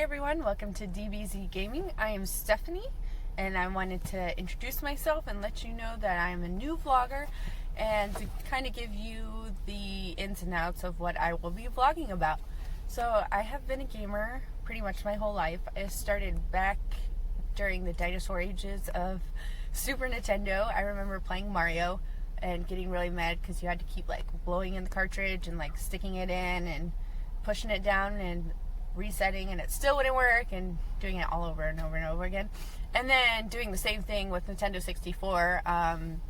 everyone, welcome to DBZ Gaming. I am Stephanie, and I wanted to introduce myself and let you know that I'm a new vlogger and to kind of give you the ins and outs of what I will be vlogging about. So I have been a gamer pretty much my whole life. I started back during the dinosaur ages of Super Nintendo. I remember playing Mario and getting really mad because you had to keep like blowing in the cartridge and like sticking it in and pushing it down and resetting, and it still wouldn't work, and doing it all over and over and over again. And then doing the same thing with Nintendo 64 and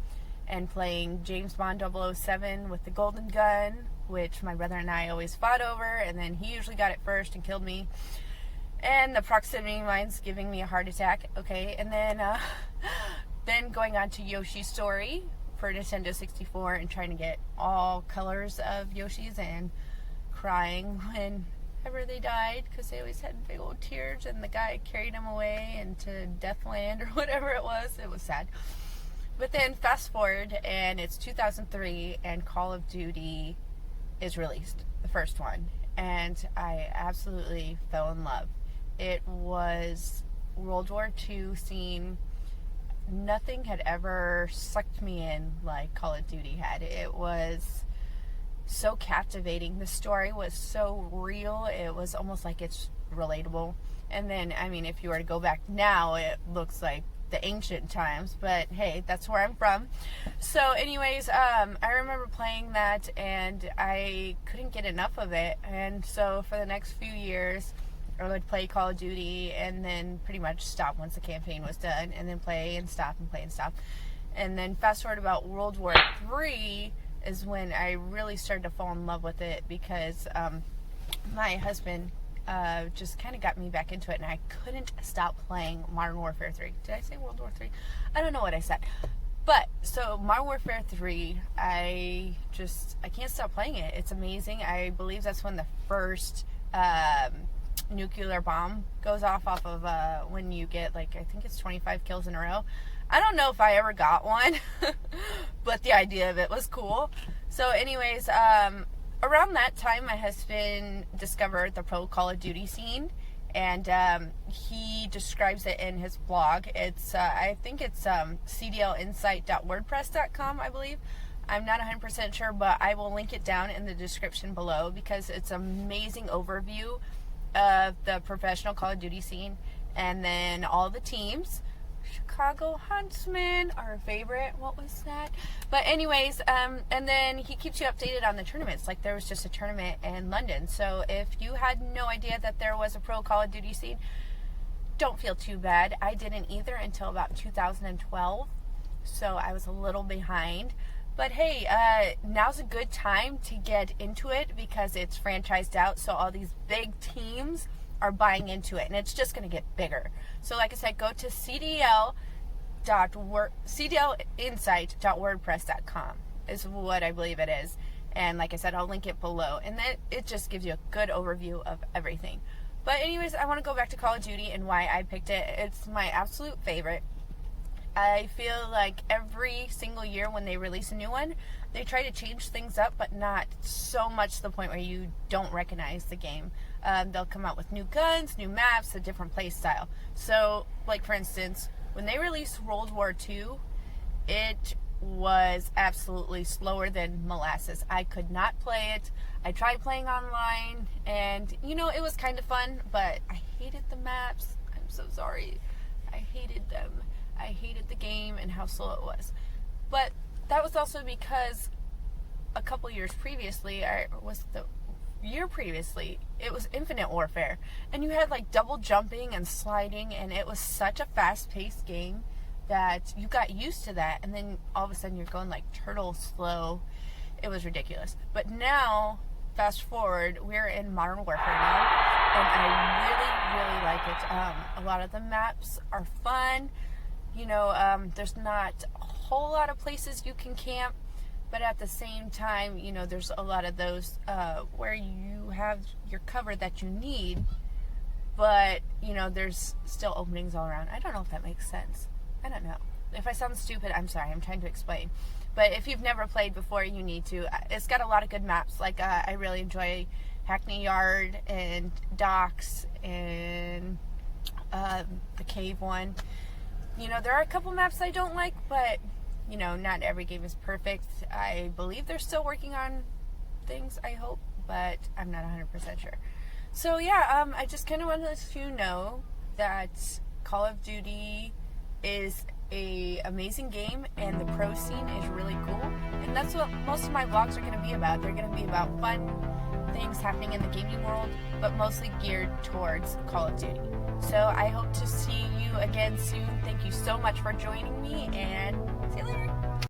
playing James Bond 007 with the golden gun, which my brother and I always fought over, and then he usually got it first and killed me. And the proximity mine's giving me a heart attack. Okay, and then going on to Yoshi's Story for Nintendo 64 and trying to get all colors of Yoshi's and crying whenever they died because they always had big old tears and the guy carried them away into Deathland or whatever it was. It was sad. But then fast forward and it's 2003 and Call of Duty is released, the first one, and I absolutely fell in love. It was World War II scene. Nothing had ever sucked me in like Call of Duty had. It was so captivating. The story was so real. It was almost like it's relatable. And then, I mean, if you were to go back now, it looks like the ancient times, but hey, that's where I'm from. So anyways, I remember playing that and I couldn't get enough of it. And so for the next few years, I would play Call of Duty and then pretty much stop once the campaign was done, and then play and stop and play and stop. And then fast forward about World War III is when I really started to fall in love with it because my husband just kind of got me back into it, and I couldn't stop playing Modern Warfare 3. Did I say World War 3? I don't know what I said. But, so Modern Warfare 3, I can't stop playing it. It's amazing. I believe that's when the first nuclear bomb goes off of when you get, like, I think it's 25 kills in a row. I don't know if I ever got one, but the idea of it was cool. So anyways, around that time, my husband discovered the pro Call of Duty scene, and he describes it in his blog. It's, I think it's cdlinsight.wordpress.com, I believe. I'm not 100% sure, but I will link it down in the description below because it's an amazing overview of the professional Call of Duty scene, and then all the teams. Chicago Huntsmen, our favorite. What was that? But anyways, and then he keeps you updated on the tournaments. Like there was just a tournament in London. So if you had no idea that there was a pro Call of Duty scene, don't feel too bad. I didn't either until about 2012. So I was a little behind. But hey, now's a good time to get into it because it's franchised out. So all these big teams are buying into it, and it's just going to get bigger. So like I said, go to cdlinsight.wordpress.com is what I believe it is. And like I said, I'll link it below, and then it just gives you a good overview of everything. But anyways, I want to go back to Call of Duty and why I picked it. It's my absolute favorite. I feel like every single year when they release a new one, they try to change things up, but not so much to the point where you don't recognize the game. They'll come out with new guns, new maps, a different play style. So, like for instance, when they released World War II, it was absolutely slower than molasses. I could not play it. I tried playing online, and you know, it was kind of fun, but I hated the maps. I'm so sorry. I hated them. I hated the game and how slow it was. But that was also because a couple years previously, it was Infinite Warfare. And you had like double jumping and sliding, and it was such a fast-paced game that you got used to that. And then all of a sudden you're going like turtle slow. It was ridiculous. But now, fast forward, we're in Modern Warfare now, and I really like it. A lot of the maps are fun. You know, there's not a whole lot of places you can camp, but at the same time, you know, there's a lot of those where you have your cover that you need, but, you know, there's still openings all around. I don't know if that makes sense. I don't know. If I sound stupid, I'm sorry. I'm trying to explain. But if you've never played before, you need to. It's got a lot of good maps. Like, I really enjoy Hackney Yard and Docks and the cave one. You know, there are a couple maps I don't like, but, you know, not every game is perfect. I believe they're still working on things, I hope, but I'm not 100% sure. So, yeah, I just kind of want to let you know that Call of Duty is a amazing game, and the pro scene is really cool, and that's what most of my vlogs are going to be about. They're going to be about fun things happening in the gaming world, but mostly geared towards Call of Duty. So I hope to see you again soon. Thank you so much for joining me, and see you later.